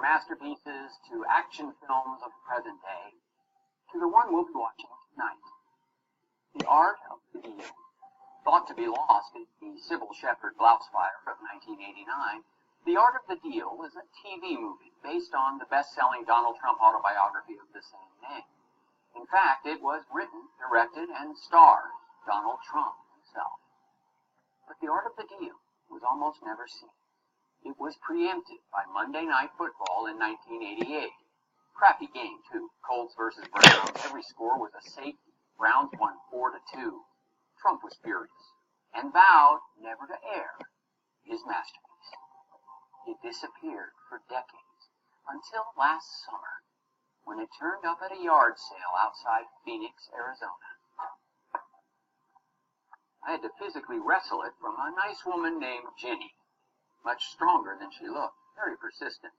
masterpieces to action films of the present day, to the one we'll be watching tonight, The Art of the Deal. Thought to be lost in the Sybil Shepherd blouse fire of 1989, The Art of the Deal is a TV movie based on the best-selling Donald Trump autobiography of the same name. In fact, it was written, directed, and stars Donald Trump himself. But The Art of the Deal was almost never seen. It was preempted by Monday Night Football in 1988. Crappy game, too. Colts versus Browns. Every score was a safety. Browns won 4-2. Trump was furious and vowed never to air his masterpiece. It disappeared for decades until last summer when it turned up at a yard sale outside Phoenix, Arizona. I had to physically wrestle it from a nice woman named Ginny. Much stronger than she looked, very persistent.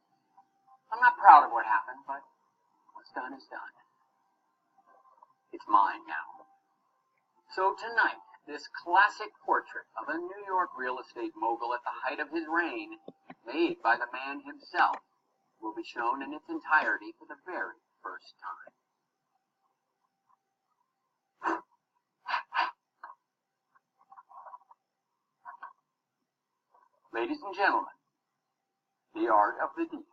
I'm not proud of what happened, but what's done is done. It's mine now. So tonight, this classic portrait of a New York real estate mogul at the height of his reign, made by the man himself, will be shown in its entirety for the very first time. Ladies and gentlemen, The Art of the Deal.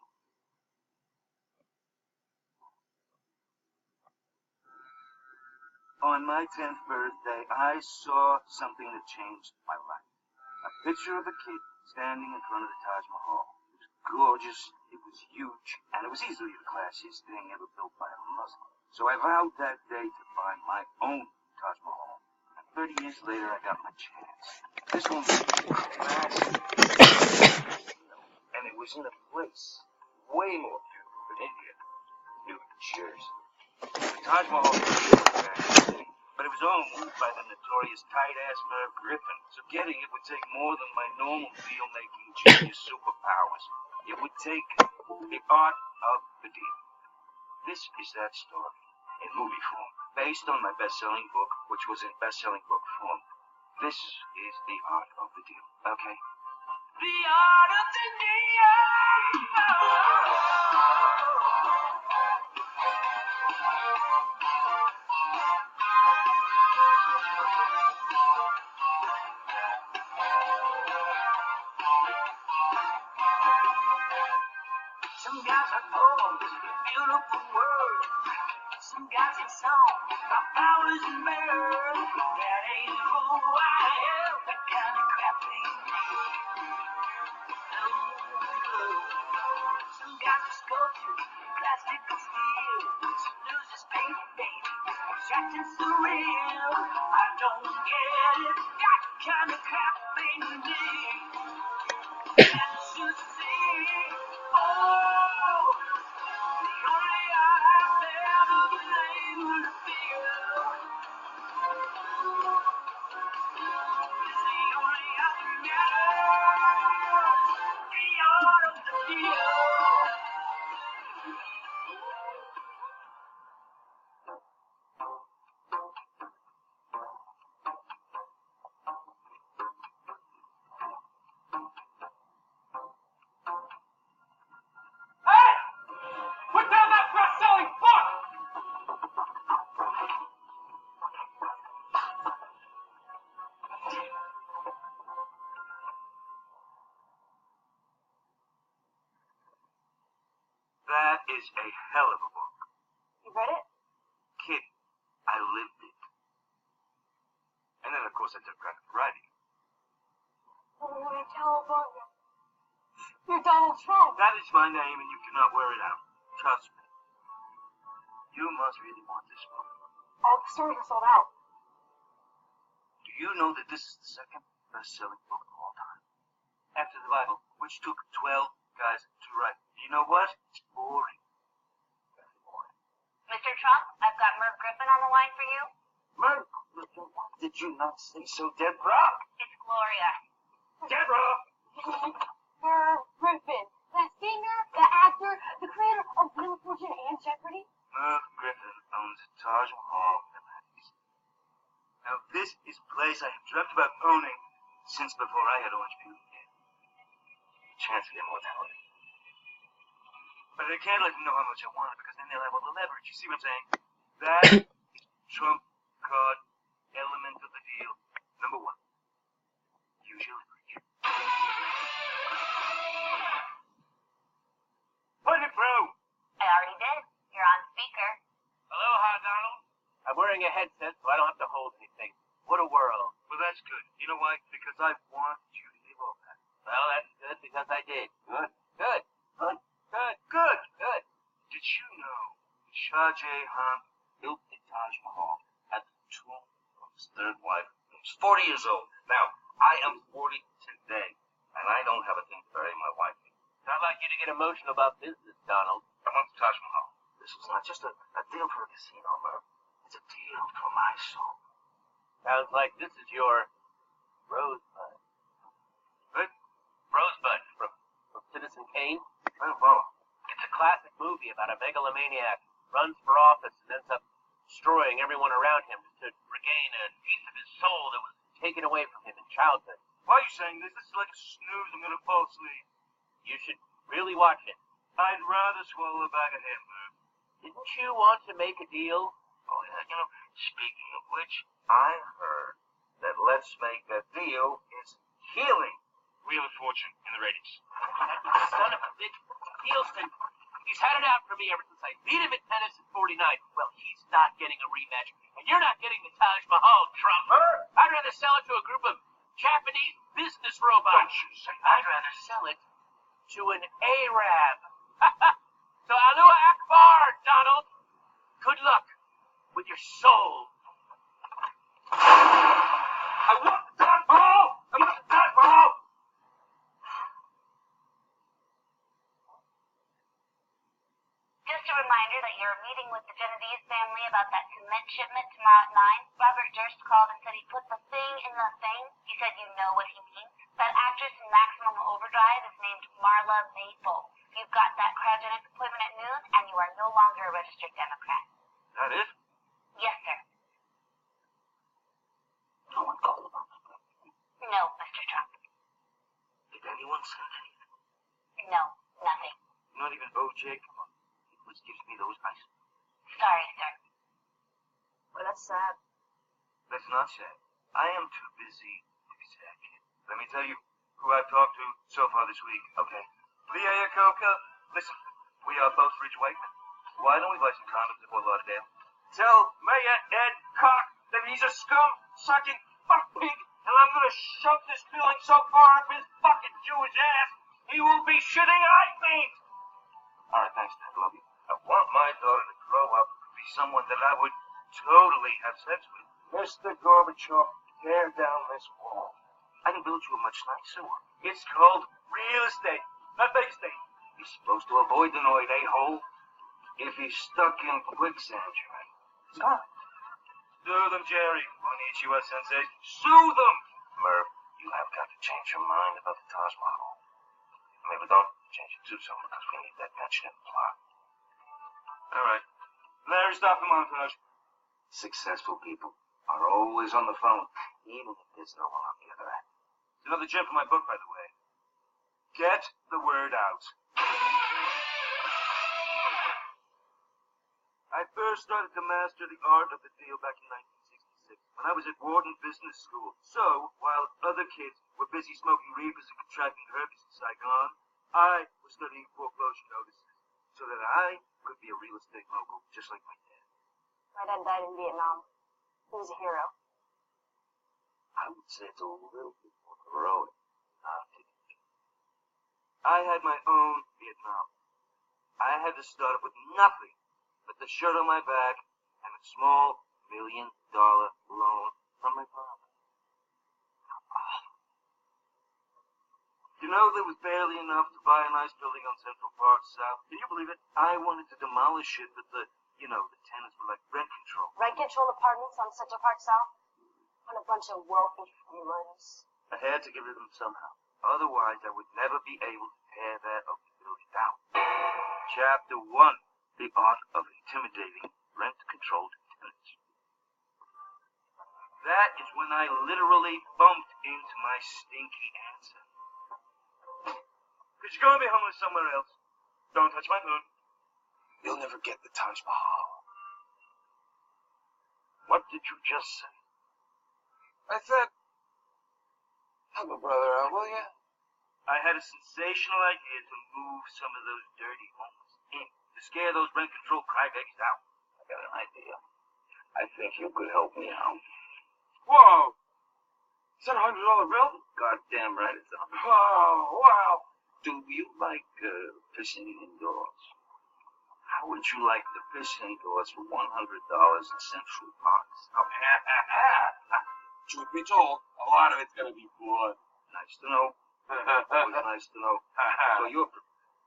On my 10th birthday, I saw something that changed my life. A picture of a kid standing in front of the Taj Mahal. It was gorgeous, it was huge, and it was easily the classiest thing ever built by a Muslim. So I vowed that day to buy my own Taj Mahal. And 30 years later, I got my chance. This one was classic. And it was in a place way more beautiful than India, New Jersey. The Taj Mahal was but it was all moved by the notorious tight-ass Merv Griffin, so getting it would take more than my normal deal-making genius superpowers. It would take the art of the deal. This is that story, in movie form, based on my best-selling book, which was in best-selling book form. This is the art of the deal, okay? The art of the deal! Some guys are poems, beautiful words. Some guys sing songs about flowers and birds. That ain't who I am, that kind of crap ain't me. No. Some guys are sculptures, plastic and steel. Some loses paint, baby, abstract and surreal. I don't get it, that kind of crap ain't me. Can't you see? Oh, the only art I've ever been able to feel is the only art that matters, the art of the deal. That is a hell of a book. You read it? Kid, I lived it. And then, of course, I took credit for writing it. Oh my California. You're Donald Trump. That is my name, and you cannot wear it out. Trust me. You must really want this book. All the stores are sold out. Do you know that this is the second best-selling book of all time? After the Bible, which took 12 guys to write. You know what? It's boring. Very boring. Mr. Trump, I've got Merv Griffin on the line for you. Merv, did you not say so, Deborah? It's Gloria. Deborah! Merv Griffin, the singer, the actor, the creator of Wheel of Fortune and Jeopardy. Merv Griffin owns Taj Mahal in Atlantis. Now, this is a place I have dreamt about owning since before I had orange peel. Chance of immortality. But I can't let them know how much I want it because then they'll have all the leverage. You see what I'm saying? That is trump card element of the deal. Number one, use your leverage. Put it through! I already did. You're on speaker. Aloha, Donald. I'm wearing a headset, so I don't have to hold anything. What a world. Well, that's good. You know why? Because I want you to live all that. Well, that's good because I did. Good. Good. Good. Good. Good. Good. Did you know Shah Jahan built the Taj Mahal at the tomb of his third wife? He was 40 years old. Now, I am 40 today, and I don't have a thing to bury my wife in. I'd like you to get emotional about business, Donald. I want the Taj Mahal. This was not just a deal for a casino, Merv. It's a deal for my soul. Sounds like this is your Rosebud. Right? Rosebud from Citizen Kane. I don't follow. It's a classic movie about a megalomaniac who runs for office and ends up destroying everyone around him to regain a piece of his soul that was taken away from him in childhood. Why are you saying this? This is like a snooze. I'm gonna fall asleep. You should really watch it. I'd rather swallow a bag of ham, Merv. Didn't you want to make a deal? Oh, yeah, you know, speaking of which, I heard that Let's Make a Deal is healing Wheel of Fortune in the ratings. That son of a bitch, Nielsen, he's had it out for me ever since I beat him at tennis in 49. Well, he's not getting a rematch, and you're not getting the Taj Mahal, Trump. I'd rather sell it to a group of Japanese business robots. I'd rather sell it to an Arab. So Alua Akbar, Donald. Good luck with your soul. I want the Taj Mahal! I want the Taj Mahal! Just a reminder that you're meeting with the Genovese family about that cement shipment tomorrow at 9. Robert Durst called and said he put the thing in the thing. He said you know what he means. That actress in Maximum Overdrive is named Marla Maple. You've got that cryogenic appointment at noon, and you are no longer a registered Democrat. That it? Yes, sir. No one called about this. No, Mr. Trump. Did anyone say anything? No, nothing. Not even Bo Jacob, which gives me those eyes. Sorry, sir. Well, that's sad. That's not sad. I am too busy to be sad, kid. Let me tell you who I've talked to so far this week, okay? Leah Iacocca, listen, we are both rich white men. Why don't we buy some condoms at Fort Lauderdale? Tell Mayor Ed Koch that he's a scum-sucking fuck pig, and I'm gonna shove this feeling so far up his fucking Jewish ass, he will be shitting eye paint! Alright, thanks, Dad. Love you. I want my daughter to grow up to be someone that I would totally have sex with. Mr. Gorbachev, tear down this wall. I can build you a much nicer one. It's called real estate, not big estate. He's supposed to avoid the Noid a-hole. If he's stuck in quicksand, Jerry. Stop. Sue them, Jerry. Konnichiwa, Sensei. Sue them! Merv, you have got to change your mind about the Taj Mahal. Maybe don't change it too soon because we need that mention in the plot. All right. Larry, stop the montage. Successful people are always on the phone, even if there's no one on the other end. It's another gem from my book, by the way. Get the word out. I first started to master the art of the deal back in 1966 when I was at Wharton Business School. So, while other kids were busy smoking reefers and contracting herpes in Saigon, I was studying foreclosure notices so that I could be a real estate mogul just like my dad. My dad died in Vietnam. He was a hero. I would say it's a little bit more heroic. I had my own Vietnam. I had to start up with nothing but the shirt on my back and a small $1 million loan from my father. You know, there was barely enough to buy a nice building on Central Park South. Can you believe it? I wanted to demolish it, but the tenants were like rent control. Rent control apartments on Central Park South? And a bunch of wealthy freeloaders. I had to get rid of them somehow. Otherwise, I would never be able to tear that ugly building down. Chapter 1, The Art of Intimidating Rent-Controlled Tenants. That is when I literally bumped into my stinky answer. Could you go and be homeless somewhere else? Don't touch my food. you'll never get the Taj Mahal. What did you just say? I said, help a brother out, will you? I had a sensational idea to move some of those dirty homes in to scare those rent control crybabies out. I got an idea. I think you could help me out. Whoa! Is that $100 bill? Goddamn right it's $100. Wow, wow. Do you like fishing indoors? How would you like to fish indoors for $100 in Central Parks? Truth be told, a lot of it's gonna be blood. Nice to know. Always nice to know.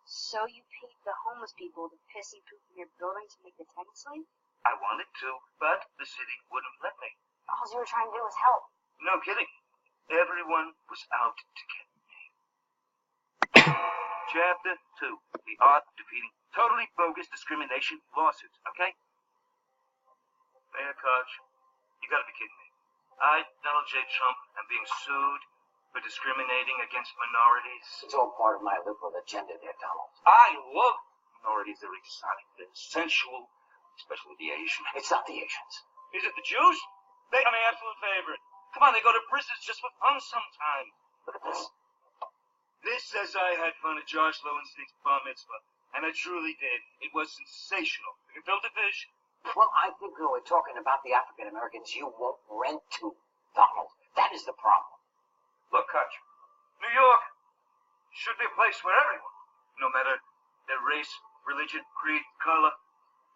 So you paid the homeless people to piss and poop in your building to make the tenants leave? I wanted to, but the city wouldn't let me. All you were trying to do was help. No kidding. Everyone was out to get me. Chapter 2. The art of defeating totally bogus discrimination lawsuits, okay? Mayor Koch, you gotta be kidding me. I, Donald J. Trump, am being sued for discriminating against minorities. It's all part of my liberal agenda there, Donald. I love minorities. They're exotic, they're sensual, especially the Asian. It's not the Asians. Is it the Jews? They are my absolute favorite. Come on, they go to prisons just for fun sometimes. Look at this. This says I had fun at Josh Lowenstein's bar mitzvah, and I truly did. It was sensational. We built a fish. Well, I think we were talking about the African Americans you won't rent to, Donald. That is the problem. Look, Koch, New York should be a place where everyone, no matter their race, religion, creed, color,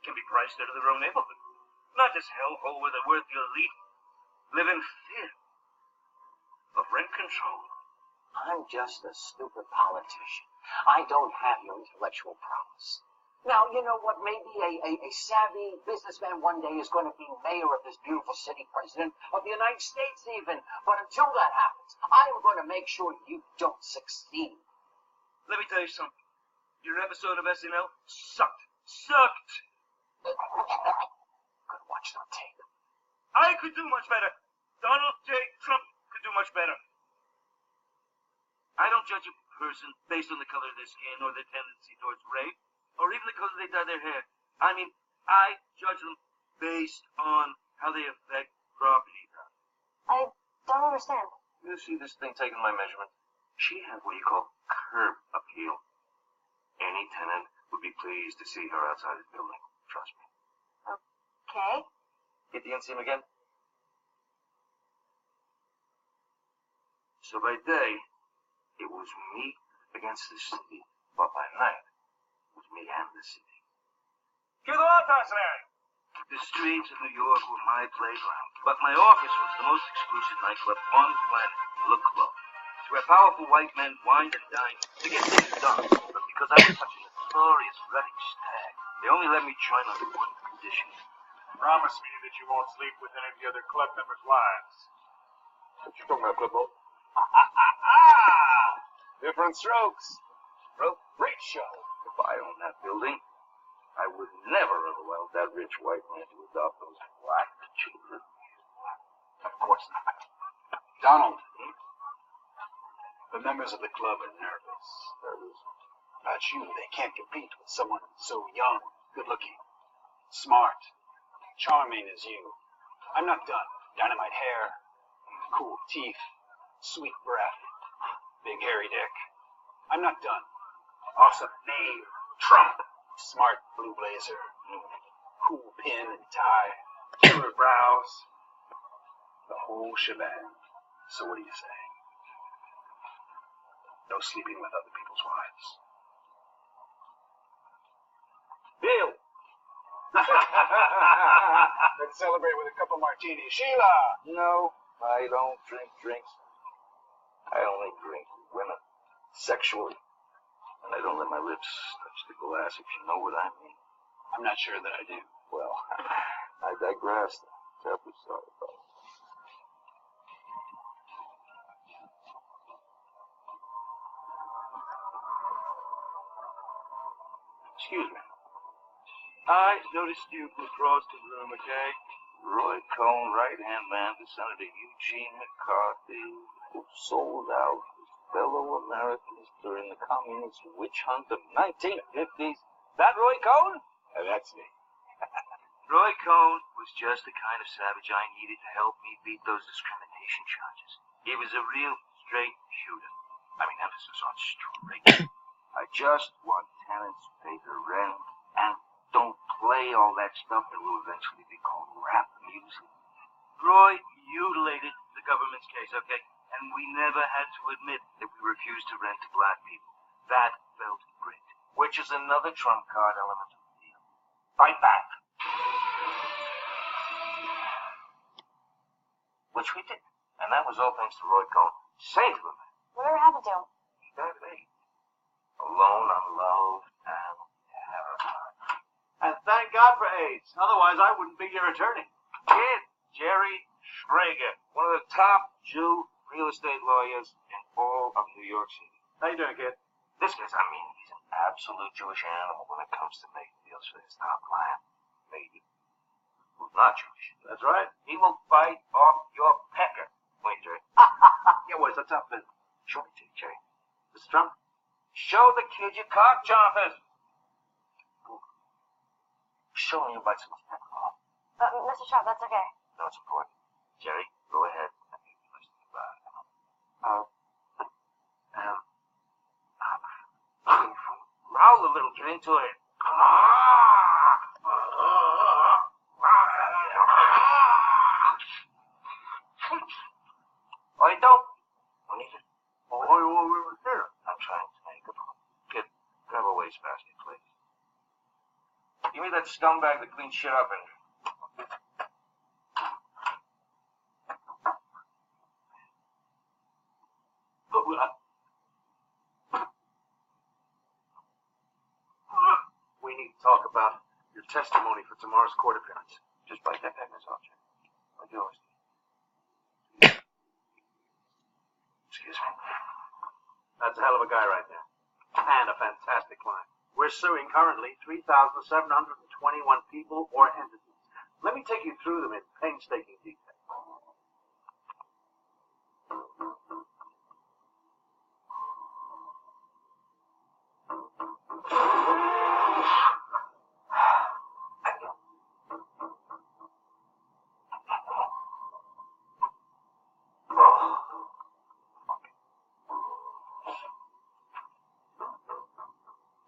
can be priced out of their own neighborhood. Not this hellhole where the worthy elite live in fear of rent control. I'm just a stupid politician. I don't have your intellectual prowess. Now, you know what? Maybe a savvy businessman one day is going to be mayor of this beautiful city, president of the United States even. But until that happens, I am going to make sure you don't succeed. Let me tell you something. Your episode of SNL sucked. Sucked! Could watch that tape. I could do much better. Donald J. Trump could do much better. I don't judge a person based on the color of their skin or their tendency towards rape, or even the color they dye their hair. I mean, I judge them based on how they affect property values. I don't understand. You see this thing taking my measurement? She had what you call curb appeal. Any tenant would be pleased to see her outside his building. Trust me. Okay. Hit the inseam again. So by day, it was me against the city, but by night, it was me and the city. Get off, Tarzan! The streets of New York were my playground, but my office was the most exclusive nightclub on the planet, the club. It's where powerful white men wined and dined to get things done, but because I was such a notorious running stag, they only let me join under one condition. Promise me that you won't sleep with any of the other club members' wives. What you talking about, Clubbo? Different strokes. Bro, Great show. if I owned that building, I would never have allowed that rich white man to adopt those black children. Of course not. Donald, the members of the club are nervous. About you, they can't compete with someone so young, good-looking, smart, charming as you. I'm not done. Dynamite hair, cool teeth, sweet breath, big hairy dick. I'm not done. Awesome name, Trump. Smart blue blazer, cool pin and tie, killer brows, the whole shebang. So what do you say? No sleeping with other people's wives. Deal. Let's celebrate with a couple martinis. Sheila! No, I don't drink drinks. I only drink women, sexually. And I don't let my lips touch the glass, if you know what I mean. I'm not sure that I do. Well, I digress. Terribly sorry, brother. Excuse me. I noticed you across the room, okay? Roy Cohn, right-hand man to Senator Eugene McCarthy, who sold out his fellow Americans during the communist witch hunt of 1950s. That Roy Cohn? That's me. Roy Cohn was just the kind of savage I needed to help me beat those discrimination charges. He was a real straight shooter. I mean, emphasis on straight. I just want tenants to pay their rent and don't play all that stuff that will eventually be called rap music. Roy mutilated the government's case, okay? And we never had to admit that we refused to rent to black people. That felt great. Which is another trump card element of the deal. Fight back. Which we did. And that was all thanks to Roy Cohn. Saved him. Whatever happened to him? He died of AIDS. Alone, unloved, and terrified. And thank God for AIDS. Otherwise, I wouldn't be your attorney. Kid, Jerry Schrager, one of the top Jew real estate lawyers in all of New York City. How you doing, kid? This guy's, he's an absolute Jewish animal when it comes to making deals for his top client. Maybe. Who's not Jewish. That's right. He will bite off your pecker. Wait, Jerry. Yeah, what's up, man? Show me to you, Jerry. Mr. Trump? Show the kid your cock chompers. Show him you bite some pecker off. Mr. Trump, that's okay. No, it's important. Jerry, go ahead. I think you listen about it. Growl a little, get into it. Oh, you don't? What is it? Oh, we were here. I'm trying to make a point. Kid, grab a wastebasket, please. Give me that scumbag that cleans shit up in here. We need to talk about your testimony for tomorrow's court appearance. Just bite that pecker's off, Jerry. Like you always do. Excuse me. That's a hell of a guy right there. And a fantastic client. We're suing currently 3,721 people or entities. Let me take you through them in painstaking detail.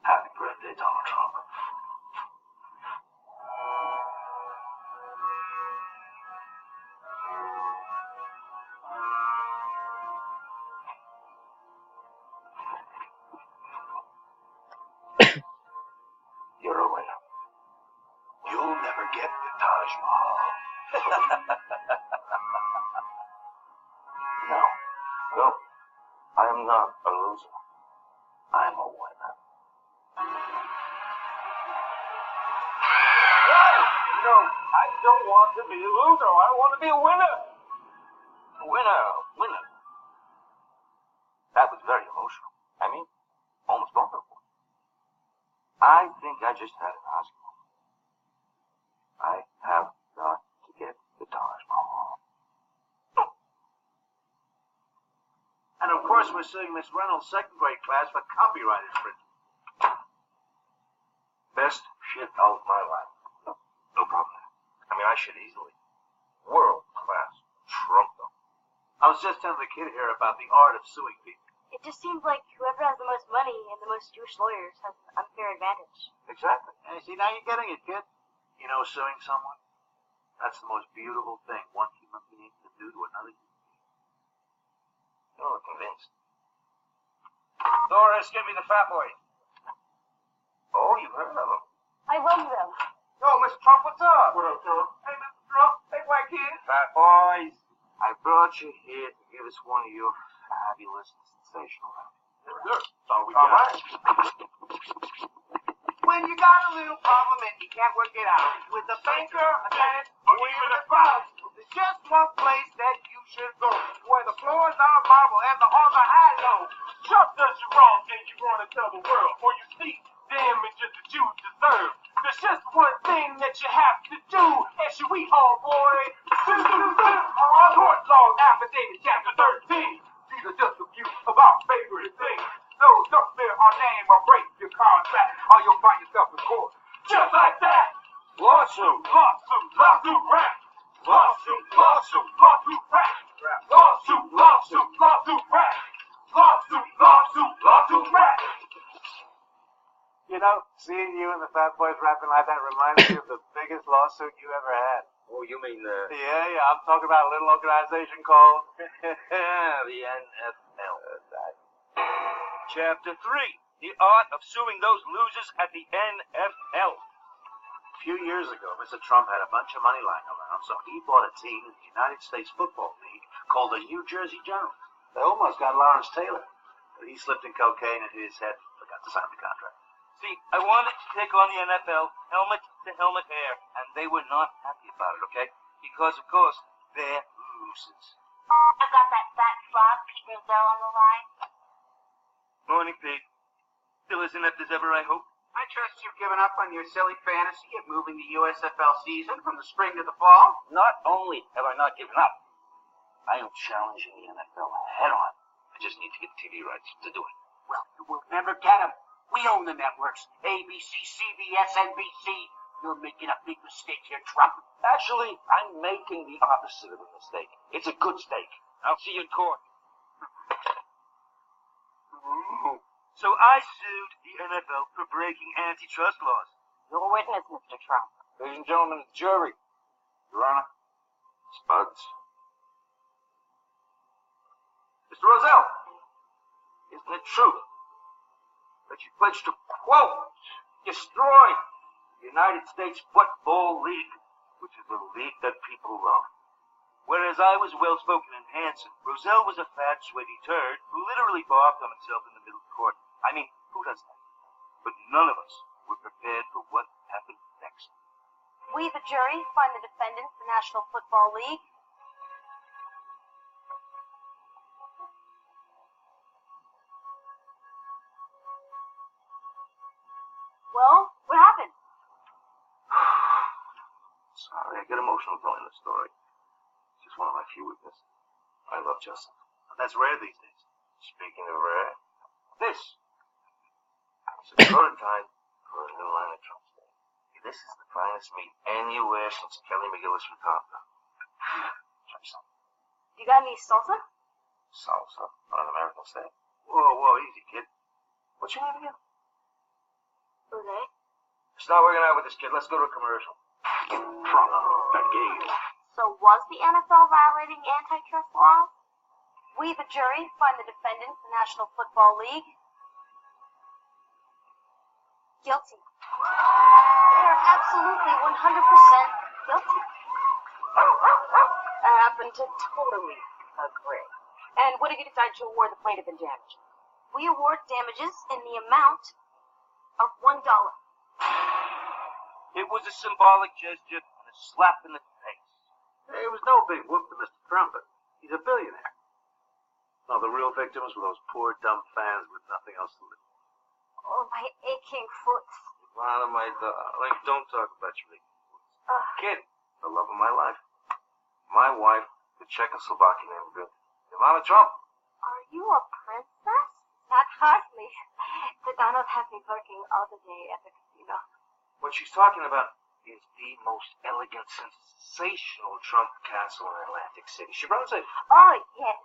Happy birthday, Donald Trump. You're a winner. You'll never get the Taj Mahal. No, I am not a loser. I'm a winner. No, I don't want to be a loser. I want to be a winner. Winner. That was very emotional. Almost vulnerable. I think I just had an Oscar. I have got to get the Taj Mahal. And of course, we're suing Miss Reynolds' second grade class for copyright infringement. Best shit of my life. No problem. I should easily. World class. Trump them. I was just telling the kid here about the art of suing people. It just seems like whoever has the most money and the most Jewish lawyers has an unfair advantage. Exactly. Hey, see, now you're getting it, kid. You know, suing someone, that's the most beautiful thing one human being can do to another human being. You're convinced. Doris, give me the fat boy. Oh, you've heard of him. I love them. Yo, Mr. Trump, what's up? What up, Trump? Hey, Mr. Trump. Hey, white kid. Fat boys. I brought you here to give us one of your fabulous and sensational ideas. Good. That's all we All got. right. When you got a little problem and you can't work it out with a banker, a tenant, or even a spouse, there's just one place that you should go, where the floors are marble and the halls are high-low. Trump does you wrong and you want to tell the world, for you see, damage that the Jews deserve. There's just one thing that you have to do, as you eat, homeboy. Court law affidavit, chapter 13. These are just a few of our favorite things. Those don't bear our name or break your contract, or you'll find yourself in court. Just like that. Lawsuit. Lawsuit, lawsuit, rap. Lawsuit, lawsuit, lawsuit, rap. Lawsuit, lawsuit, lawsuit, rap. Lawsuit, lawsuit, lawsuit, rap. You know, seeing you and the Fat Boys rapping like that reminds me of the biggest lawsuit you ever had. Oh, you mean, Yeah, I'm talking about a little organization called the NFL. Chapter 3, the art of suing those losers at the NFL. A few years ago, Mr. Trump had a bunch of money lying around, so he bought a team in the United States Football League called the New Jersey Generals. They almost got Lawrence Taylor, but he slipped in cocaine and hit his head, forgot to sign the contract. See, I wanted to take on the NFL helmet-to-helmet hair, and they were not happy about it, okay? Because, of course, they're losers. I've got that fat slob, Pete Rozelle, on the line. Morning, Pete. Still as inept as ever, I hope. I trust you've given up on your silly fantasy of moving the USFL season from the spring to the fall. Not only have I not given up, I am challenging the NFL head-on. I just need to get TV rights to do it. Well, you will never get them. We own the networks. ABC, CBS, NBC. You're making a big mistake here, Trump. Actually, I'm making the opposite of a mistake. It's a good stake. I'll see you in court. So I sued the NFL for breaking antitrust laws. Your witness, Mr. Trump. Ladies and gentlemen of the jury, Your Honor, Spuds. Mr. Rozelle, isn't it true that you pledged to, quote, destroy the United States Football League, which is a league that people love? Whereas I was well-spoken and handsome, Rozelle was a fat, sweaty turd who literally barfed on himself in the middle of the court. I mean, who does that? But none of us were prepared for what happened next. We, the jury, find the defendants, the National Football League. Well, what happened? Sorry, I get emotional telling the story. It's just one of my few weaknesses. I love justice. That's rare these days. Speaking of rare, this is a prototype for a new line of Trump's Day. This is the finest meat anywhere since Kelly McGillis retired. Try some You got any salsa? salsa on an American steak. Whoa, easy, kid. What's your name again? Jose? It's not working out with this kid. Let's go to a commercial. Trump, again. So was the NFL violating antitrust laws? We, the jury, find the defendants, the National Football League, guilty. They're absolutely 100% guilty. I happen to totally agree. And what do you decide to award the plaintiff in damages? We award damages in the amount of $1. It was a symbolic gesture and a slap in the face. Hey, it was no big whoop to Mr. Trump, but he's a billionaire. No, the real victims were those poor, dumb fans with nothing else to live. Oh, my aching foot. Lana, my darling, don't talk about your big kid, the love of my life. My wife, the Czechoslovakian immigrant, Ivana Trump. Are you a princess? Not hardly. The Donald has me working all the day at the casino. What she's talking about is the most elegant, sensational Trump castle in Atlantic City. She runs it. Oh, yes.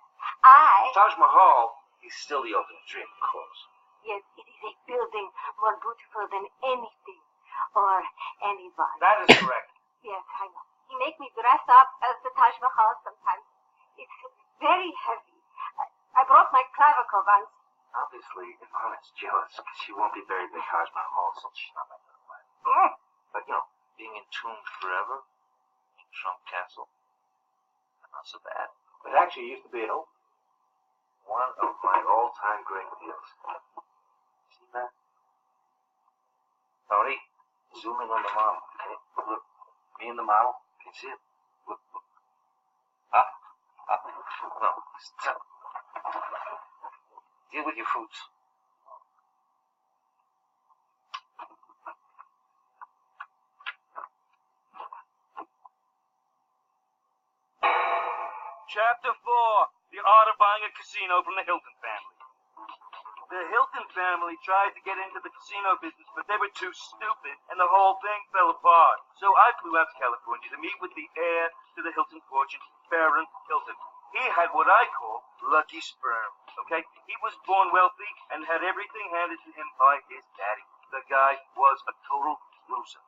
Taj Mahal is still the ultimate dream, of course. Yes, it is a building more beautiful than anything or anybody. That is correct. Yes, I know. He makes me dress up as the Taj Mahal sometimes. It's very heavy. I broke my clavicle once. Obviously, Ivana's jealous because she won't be buried in Taj Mahal, so she's not making a plan. But, you know, being entombed forever in Trump Castle, not so bad. It actually used to be an old. One of my all-time great deals. See that? Tony, zoom in on the model, okay? Look, me and the model, can you see it? Look. Up. No, step. Deal with your fruits. Chapter 4, The Art of Buying a Casino from the Hilton Family. The Hilton family tried to get into the casino business, but they were too stupid, and the whole thing fell apart. So I flew out to California to meet with the heir to the Hilton fortune, Baron Hilton. He had what I call lucky sperm, okay? He was born wealthy and had everything handed to him by his daddy. The guy was a total loser.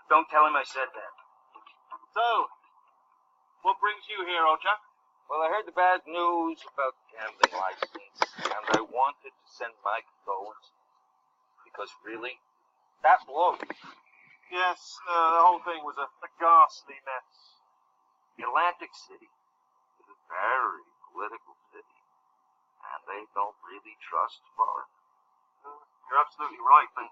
Don't tell him I said that. So, what brings you here, old chap? Well, I heard the bad news about the gambling license, and I wanted to send my condolences. Because really, that blows. Yes, the whole thing was a ghastly mess. Atlantic City is a very political city, and they don't really trust foreigners. You're absolutely right, but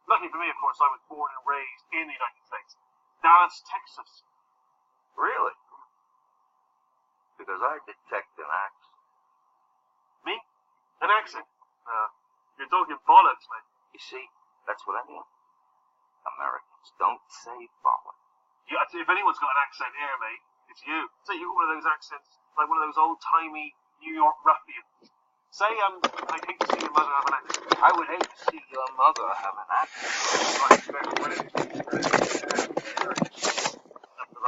lucky for me, of course, I was born and raised in the United States. Dallas, Texas. Really? Because I detect an accent. Me? An accent? You're talking bollocks, mate. You see, that's what I mean. Americans don't say bollocks. Yeah, if anyone's got an accent here, mate, it's you. Say you've got one of those accents, like one of those old-timey New York ruffians. Say, I'd hate to see your mother have an accent. I would hate to see your mother have an accent.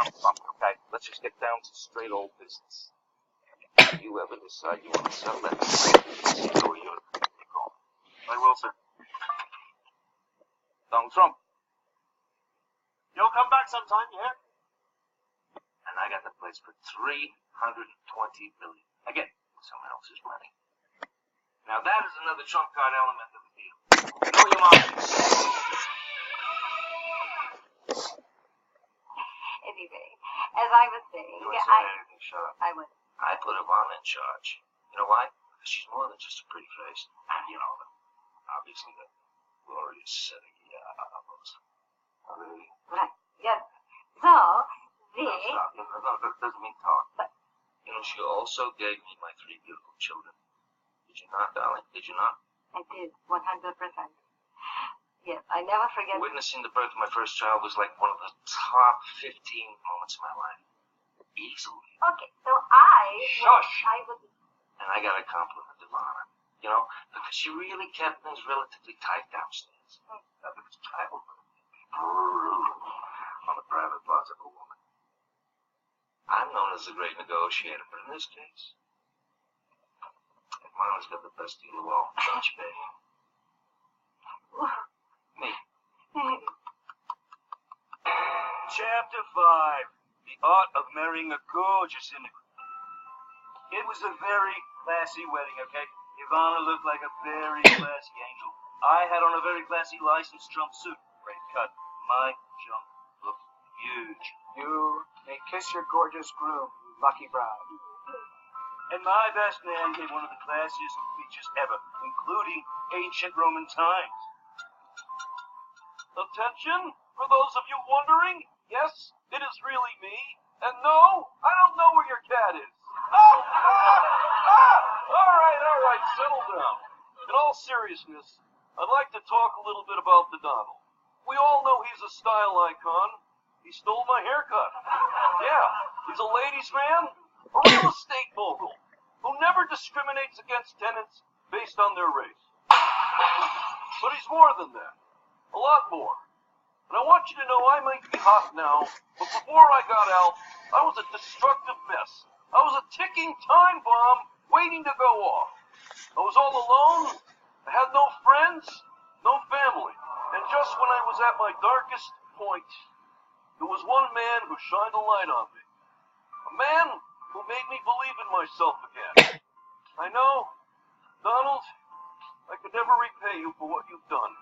Okay, let's just get down to straight old business. If you ever decide you want to sell that, so you're call. I will, sir. Donald Trump. You'll come back sometime, yeah? And I got the place for $320 million. Again, someone else's money. Now that is another trump card element of the deal. Know your market. Anyway, as I was saying, You ain't saying anything, shut up. I was. I put Ivana in charge. You know why? Because she's more than just a pretty face. And you know, obviously the glorious setting of us. Right, yes. So, the... Stop. No, that doesn't mean talk. But, you know, she also gave me my 3 beautiful children. Did you not, darling? Did you not? I did, 100%. Yes, I never forget... Witnessing the birth of my first child was like one of the top 15 moments of my life. Easily. Okay, so I... Shush! I was... And I got a compliment, Ivana. You know, because she really kept things relatively tight downstairs. Because childhood on the private parts of a woman. I'm known as the great negotiator, but in this case, Ivana's got the best deal of all, don't you, baby? Me. Chapter 5. The Art of Marrying a Gorgeous Immigrant. It was a very classy wedding, okay? Ivana looked like a very classy angel. I had on a very classy licensed jumpsuit. Great cut. My jump looked huge. You may kiss your gorgeous groom, you lucky bride. And my best man gave one of the classiest speeches ever, including ancient Roman times. Attention, for those of you wondering, yes, it is really me. And no, I don't know where your cat is. All right, settle down. In all seriousness, I'd like to talk a little bit about the Donald. We all know he's a style icon. He stole my haircut. Yeah, he's a ladies' man, a real estate mogul, who never discriminates against tenants based on their race. But he's more than that. A lot more. And I want you to know I might be hot now, but before I got out, I was a destructive mess. I was a ticking time bomb waiting to go off. I was all alone. I had no friends, no family. And just when I was at my darkest point, there was one man who shined a light on me. A man who made me believe in myself again. I know, Donald, I could never repay you for what you've done.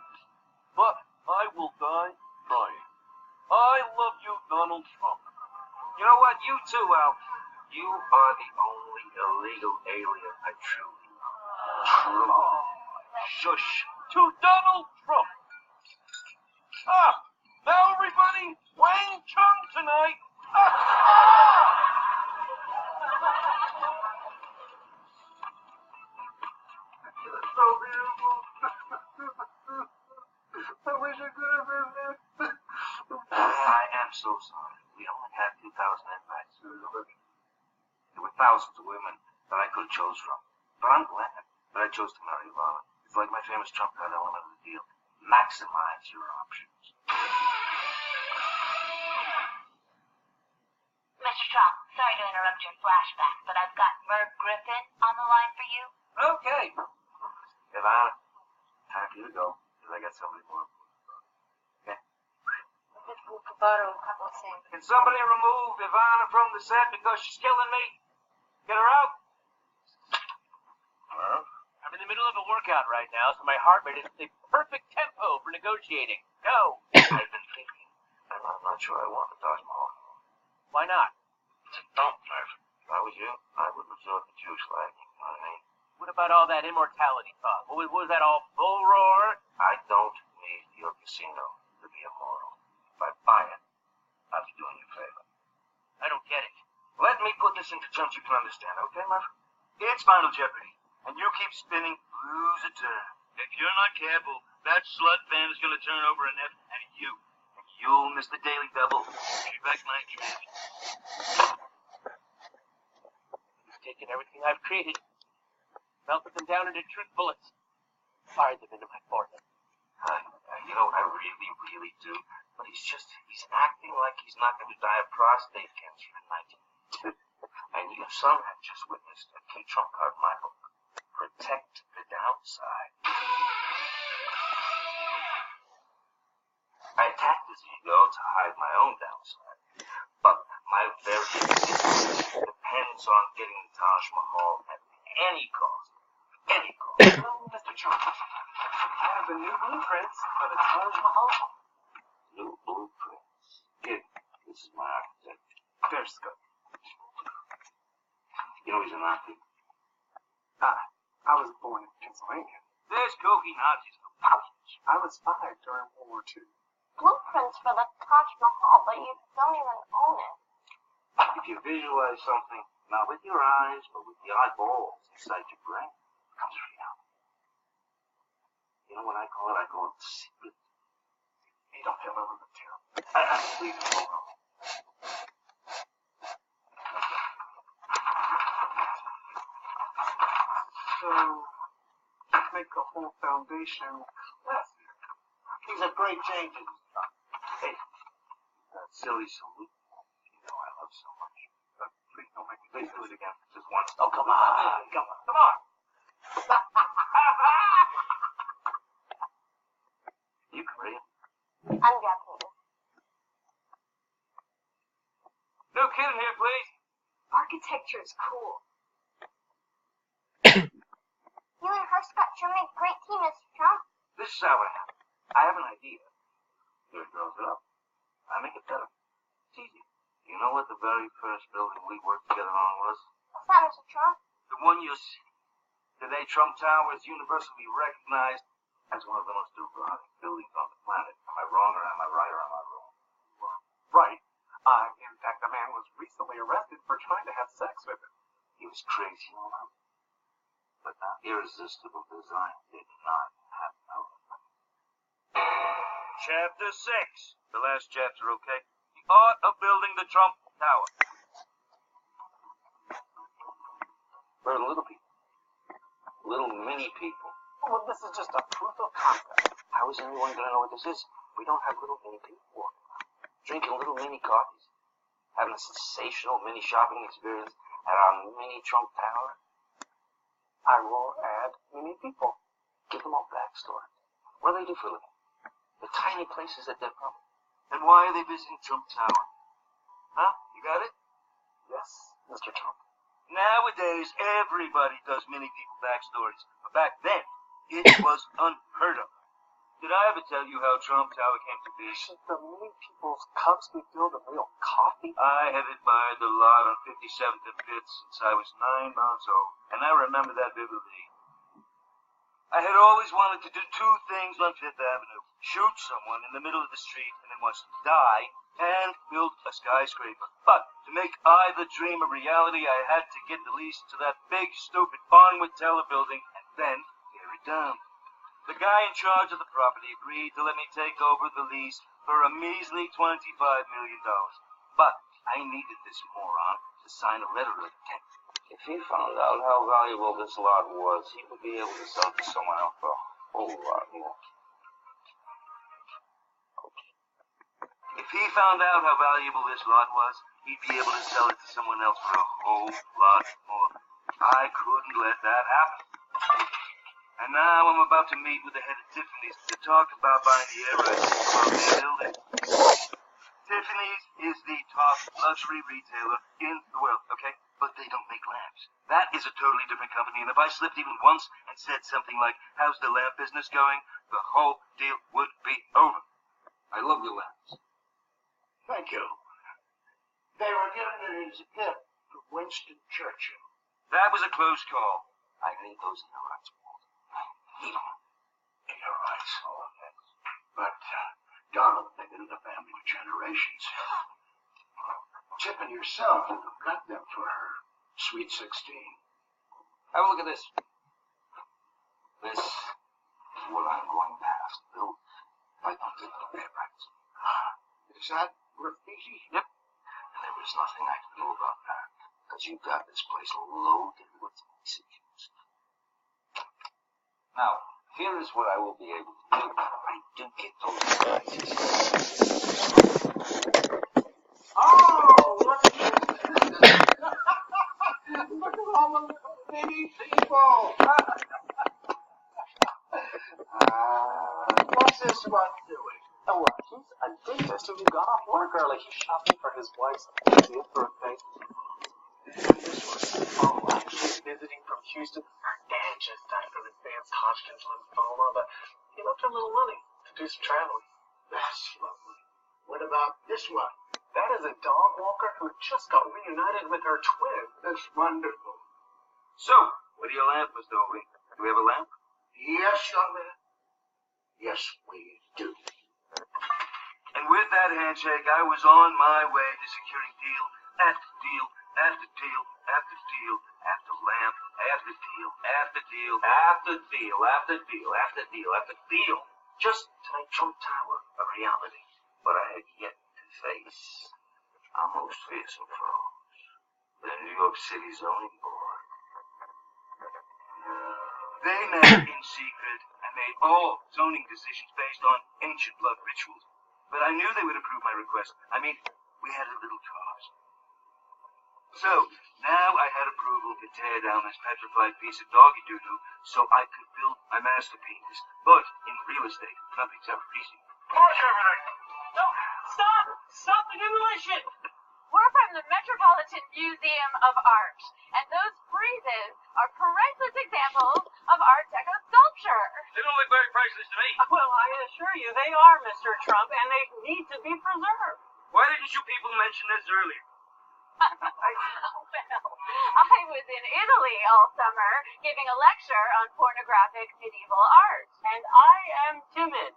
But I will die trying. I love you, Donald Trump. You know what? You too, Al. You are the only illegal alien I truly love. Shush. To Donald Trump. Now everybody, Wang Chung tonight. So beautiful. I wish I could have been there. I am so sorry. We only had 2,000 invites. There were thousands of women that I could have chose from. But I'm glad that I chose to marry Ivana. like my famous trump card element of the deal. Maximize your options. Mr. Trump, sorry to interrupt your flashback, but I've got Merv Griffin on the line for you. Okay. Ivana, time for you to go, because I got somebody more. Okay? Just need to borrow a couple of things. Can somebody remove Ivana from the set because she's killing me? Get her out. Merv? I'm in the middle of a workout right now, so my heart rate is the perfect tempo for negotiating. Go! I've been thinking. I'm not sure I want the Taj Mahal. Why not? It's a dump, Merv. If I was you, I would resort to Jewish flag. You know what I mean? What about all that immortality talk? What was that all bull roar? I don't need your casino to be immoral. If I buy it, I'll be doing you a favor. I don't get it. Let me put this into terms you can understand, okay, Merv? It's Final Jeopardy, and you keep spinning, lose a turn. If you're not careful, that slut fan is going to turn over a net and you. You'll miss the Daily Double. Give me back my information. You've taken everything I've created, melted them down into truth bullets, fired them into my forehead. You know, I really, really do. But he's acting like he's not going to die of prostate cancer in 19. And your son had just witnessed a key trump card in my book. Protect the downside. I attacked his ego to hide my own downside. But my very existence depends on getting the Taj Mahal at any cost. Any cost. Hello, Mr. Trump. I have the new blueprints for the Taj Mahal. New blueprints. Kid, this is my architect. There's Scott. You know he's a Nazi. I was born in Pennsylvania. There's Kogi Nazis for thousands. I was 5 during World War II. Blueprints for the Taj Mahal, but you don't even own it. If you visualize something, not with your eyes, but with the eyeballs inside your brain, it becomes reality. You know what I call it? I call it the secret. You don't have a little tail. Leave it alone. So, make the whole foundation classic. These are great changes. Hey, that silly salute. You know I love so much. Please don't make me. Please do it again. Just once. Oh, come on. Come on. You Korean? I'm Japanese. No kidding here, please. Architecture is cool. You and her, Scott, sure make a great team, Mr. Trump. This is how it happened. I have an idea. Here goes it up. I make it better. It's easy. You know what the very first building we worked together on was? What's that, Mr. Trump? The one you see. Today, Trump Tower is universally recognized as one of the most erotic buildings on the planet. Am I wrong or am I right or am I wrong? Right. In fact, a man was recently arrested for trying to have sex with him. He was crazy, you know. But that irresistible design did not happen overnight. Chapter 6. The last chapter, okay? The art of building the Trump Tower. We're little people. Little mini people. Well, this is just a proof of concept. How is anyone going to know what this is? We don't have little mini people walking around, drinking little mini coffees, having a sensational mini shopping experience at our mini Trump Tower. I will add many people. Give them all backstory. What do they do for a living? The tiny places that they're from. And why are they visiting Trump Tower? Huh? You got it? Yes, Mr. Trump. Nowadays, everybody does mini people backstories. But back then, it was unheard of. Did I ever tell you how Trump Tower came to be? Should the many people's cups be filled with real coffee? I have admired the lot on 57th and 5th since I was 9 months old, and I remember that vividly. I had always wanted to do 2 things on 5th Avenue. Shoot someone in the middle of the street and then watch them die, and build a skyscraper. But to make either dream a reality, I had to get the lease to that big, stupid Barnwood Teller building and then tear it down. The guy in charge of the property agreed to let me take over the lease for a measly $25 million. But I needed this moron to sign a letter of intent. If he found out how valuable this lot was, he would be able to sell it to someone else for whole lot more. If he found out how valuable this lot was, he'd be able to sell it to someone else for a whole lot more. I couldn't let that happen. And now I'm about to meet with the head of Tiffany's to talk about buying the air rights for their building. Tiffany's is the top luxury retailer in the world, okay? But they don't make lamps. That is a totally different company, and if I slipped even once and said something like, how's the lamp business going, the whole deal would be over. I love your lamps. Thank you. They were given as a gift from Winston Churchill. That was a close call. I need those air rights, Walt. I need them. You're right, but Donald been in the family for generations. Tiffany herself got them for her sweet 16. Have a look at this. This is what I'm going past, built by Uncle Air rights. Is that graffiti? Yep. And there was nothing I could do about that, because you got this place loaded with messages. Now, here is what I will be able to do. I do get those messages. Oh, look at this. Look at all the little bitty people. What's this one doing? Oh, he's a dentist who got off work early. He's shopping for his wife's 80th birthday. And this one, actually visiting from Houston. Her dad just died from advanced Hodgkin's lymphoma, but he left her a little money to do some traveling. That's lovely. What about this one? That is a dog walker who just got reunited with her twin. That's wonderful. So, what do you lamp, Mr. Oldie? Do we have a lamp? Yes, young man. Yes, we do. And with that handshake, I was on my way to securing deal after deal after deal after deal after lamp after deal after deal after deal after deal after deal after deal, just to make Trump Tower a reality. But I had yet to face our most fearsome foes, the New York City Zoning Board. They met in secret and made all zoning decisions based on ancient blood rituals. But I knew they would approve my request. I mean, we had a little cause. So, now I had approval to tear down this petrified piece of doggy doo-doo so I could build my masterpiece. But in real estate, nothing's ever easy. Push everything. No, stop! Stop the demolition! We're from the Metropolitan Museum of Art, and those friezes are priceless examples of Art Deco sculpture. They don't look very priceless to me. Well, I assure you, they are, Mr. Trump, and they need to be preserved. Why didn't you people mention this earlier? Well, I was in Italy all summer giving a lecture on pornographic medieval art. And I am timid.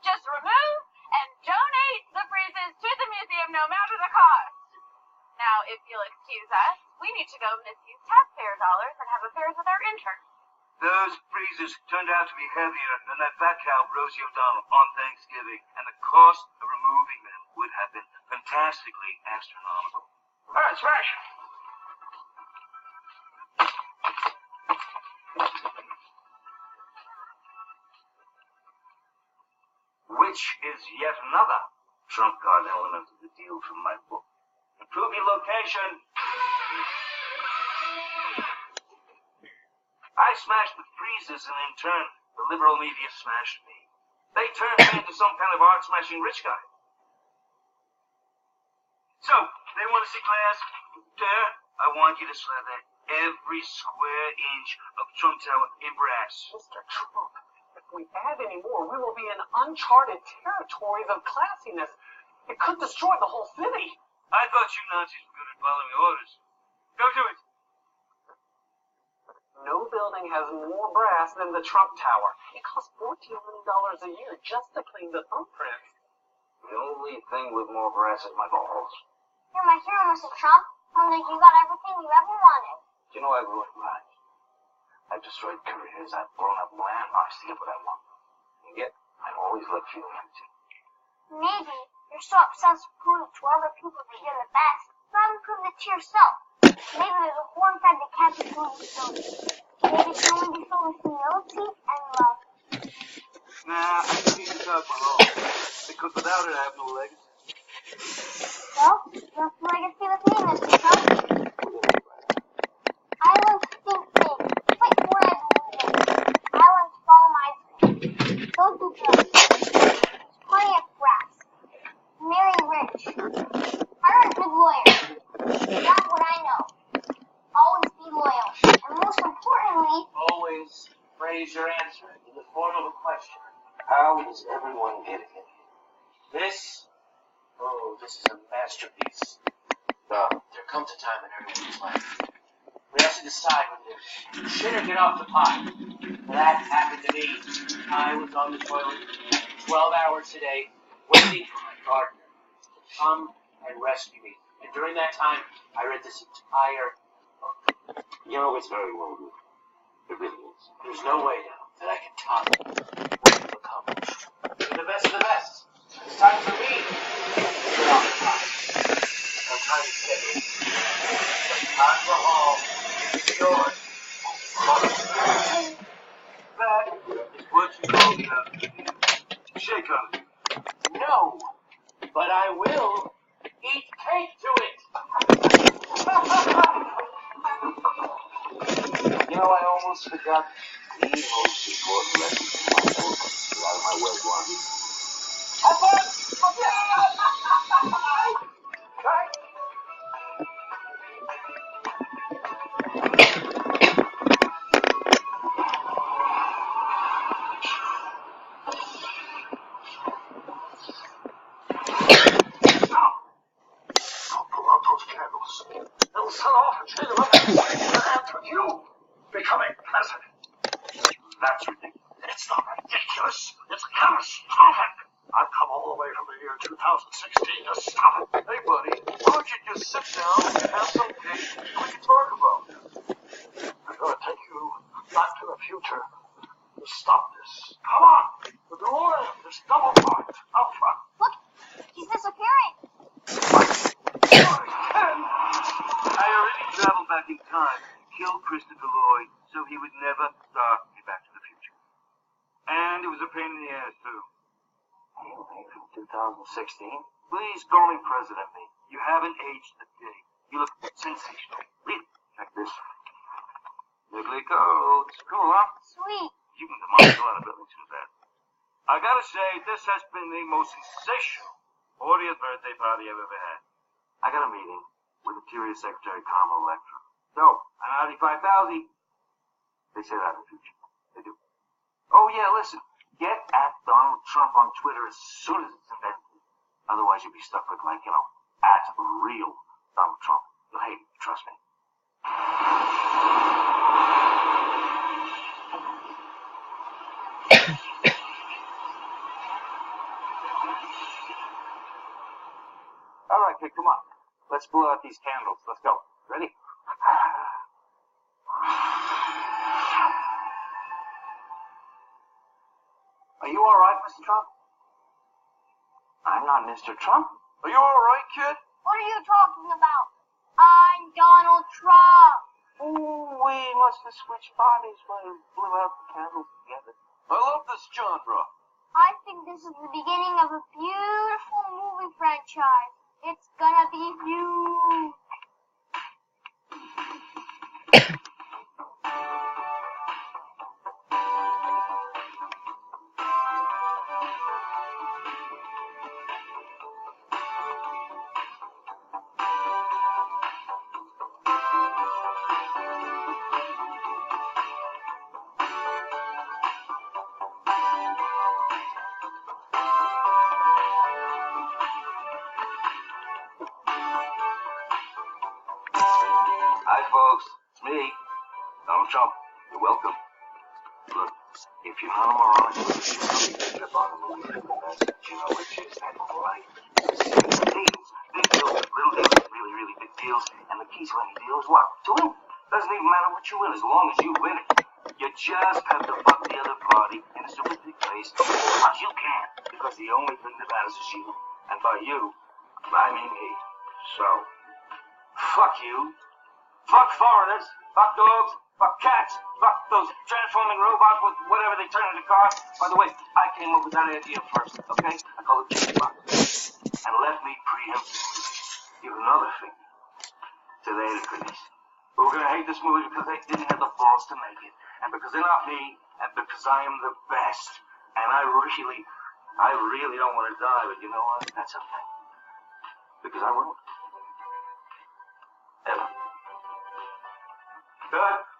Just remove and donate the friezes to the museum no matter the cost. Now, if you'll excuse us, we need to go misuse taxpayer dollars and have affairs with our interns. Those freezers turned out to be heavier than that fat cow Rosie O'Donnell on Thanksgiving, and the cost of removing them would have been fantastically astronomical. All right, smash. Which is yet another trump card element of the deal from my book. Improve your location. I smashed the freezers, and in turn, the liberal media smashed me. They turned me into some kind of art-smashing rich guy. So, they want to see glass? There, I want you to slather every square inch of Trump Tower in brass. Mr. Trump, if we add any more, we will be in uncharted territories of classiness. It could destroy the whole city. I thought you Nazis were good at following orders. Go do it. No building has more brass than the Trump Tower. It costs $14 million a year just to clean the thumbprints. The only thing with more brass is my balls. You're my hero, Mr. Trump. Sounds like you got everything you ever wanted. You know, I've ruined lives. I've destroyed careers. I've blown up landmarks to get what I want. And yet, I'm always left feeling empty. Maybe you're so obsessed with proving to other people that you're the best, you haven't proved it to yourself. Maybe there's a hole inside that can't be filled with stone. Maybe it can only be filled with humility and love. Nah, I just need to Taj Mahal. Because without it, I have no legacy. Well, your legacy with me, Mr. Trump. I once think big. Wait for what I believe in. I once follow my dreams. Don't do drugs. There's plenty of grass. Marry rich. Hire a good lawyer. That's what I know. Always be loyal. And most importantly, Always phrase your answer in the form of a question. How is everyone getting it? This? Oh, this is a masterpiece. There comes a time in everyone's life. We have to decide when to shit or get off the pot. That happened to me. I was on the toilet 12 hours a day, waiting for my gardener to come and rescue me. And during that time, I read this entire book. You know, it's very well written. It really is. There's no way now that I can top what you've accomplished. You're the best of the best. It's time for me to get off the pot. I'm trying to say it. The Taj Mahal is yours. That is what you call the shake on it. No, but I will eat cake to it. You know, I almost forgot the most important lesson in my book. Get out of my way, Blondie. Have fun! Right? Pull out those candles. They'll set off and shake them up after you becoming president. That's ridiculous. It's not ridiculous. It's catastrophic. I've come all the way from the year 2016 to stop it. Hey, buddy, why don't you just sit down and have some cake and we can talk about it? I'm going to take you back to the future to stop this. Come on. The DeLorean is double parked out front. look, he's disappearing. I already traveled back in time, killed Christopher Lloyd, so he would never start me Back to the Future. And it was a pain in the ass, too. Anyway, from 2016. Please call me President Me. You haven't aged a day. You look sensational. Really? Like this. Niggly codes. Cool, huh? Sweet. You can demolish a lot of buildings with that. I gotta say, this has been the most sensational 40th birthday party I've ever had. I got a meeting with Interior Secretary Carmel Electra. So, I'm 95,000. They say that in the future. They do. Oh, yeah, listen. Get at Donald Trump on Twitter as soon as it's invented. Otherwise, you'll be stuck with, like, at real Donald Trump. You'll hate it, trust me. All right, kid, come on. Let's blow out these candles. Let's go. Ready? Are you all right, Mr. Trump? I'm not Mr. Trump. Are you all right, kid? What are you talking about? I'm Donald Trump. Oh, we must have switched bodies when we blew out the candles together. I love this genre. I think this is the beginning of a beautiful movie franchise. It's gonna be huge. Hi, folks. It's me, Donald Trump. You're welcome. Look, if you hum around with the trip on the movie, you know which is that right? Big deals. Big deals with little deals, really, really big deals. And the key to any deal is what? To win. Doesn't even matter what you win as long as you win it. You just have to fuck the other party in a stupid place as much as you can. Because the only thing that matters is you. And by you, I mean me. So, fuck you. Fuck foreigners, fuck dogs, fuck cats, fuck those transforming robots with whatever they turn into cars. By the way, I came up with that idea first, okay? I call it Box. And let me preemptively give another figure to the other critics who are gonna hate this movie because they didn't have the balls to make it, and because they're not me, and because I am the best. And I really don't want to die, but you know what? That's okay. Because I won't. Ever. Good.